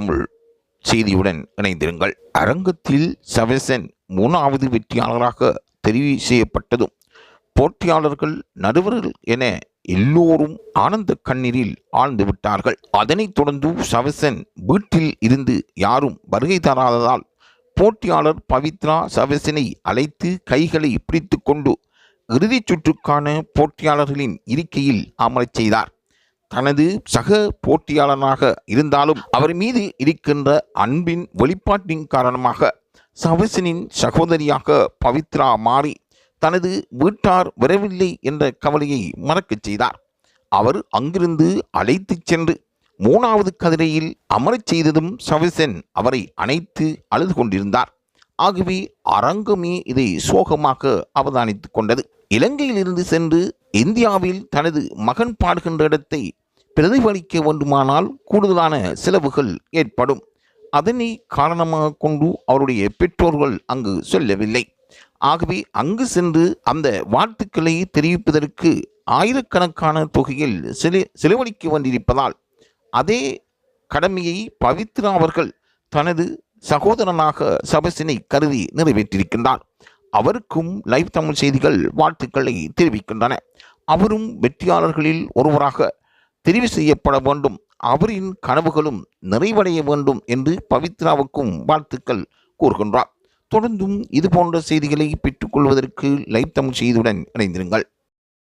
தமிழ் செய்தியுடன் இணைந்திருங்கள். அரங்கத்தில் சவெசன் 3வது வெற்றியாளராக தெரிவு செய்யப்பட்டதும் போட்டியாளர்கள், நடுவர்கள் என எல்லோரும் ஆனந்த கண்ணீரில் ஆழ்ந்து விட்டார்கள். அதனைத் தொடர்ந்து சவெசன் வீட்டில் இருந்து யாரும் வருகை தராததால் போட்டியாளர் பவித்ரா சவெசனை அழைத்து கைகளை பிடித்து கொண்டு இறுதிச் சுற்றுக்கான போட்டியாளர்களின் இருக்கையில் அமரச் செய்தார். தனது சக போட்டியாளராக இருந்தாலும் அவர் மீது இருக்கின்ற அன்பின் வெளிப்பாட்டின் காரணமாக சவெசனின் சகோதரியாக பவித்ரா மாறி தனது வீட்டார் வரவில்லை என்ற கவலையை மறக்கச் செய்தார். அவர் அங்கிருந்து அழைத்துச் சென்று 3வது கதிரையில் அமரச் செய்ததும் சவெசன் அவரை அணைத்து அழுது கொண்டிருந்தார். ஆகவே அரங்கமே இதை சோகமாக அவதானித்துக் கொண்டது. இலங்கையிலிருந்து சென்று இந்தியாவில் தனது மகன் பாடுகின்ற இடத்தை பிரதிபலிக்க வேண்டுமானால் கூடுதலான செலவுகள் ஏற்படும். அதனை காரணமாக கொண்டு அவருடைய பெற்றோர்கள் அங்கு செல்லவில்லை. ஆகவே அங்கு சென்று அந்த வாழ்த்துக்களை தெரிவிப்பதற்கு ஆயிரக்கணக்கான தொகையில் செலவழிக்க வேண்டியிருப்பதால் அதே கடமையை பவித்ரா அவர்கள் தனது சகோதரனாக சவெசனை கருதி நிறைவேற்றியிருக்கின்றார். அவருக்கும் லைவ் தமிழ் செய்திகள் வாழ்த்துக்களை தெரிவிக்கின்றன. அவரும் வெற்றியாளர்களில் ஒருவராக தெரிவு செய்யப்பட வேண்டும், அவரின் கனவுகளும் நிறைவடைய வேண்டும் என்று பவித்ராவுக்கும் வாழ்த்துக்கள் கூறுகின்றார். தொடர்ந்தும் இதுபோன்ற செய்திகளை பெற்றுக்கொள்வதற்கு லைவ் தமிழ் செய்தியுடன் இணைந்திருங்கள்.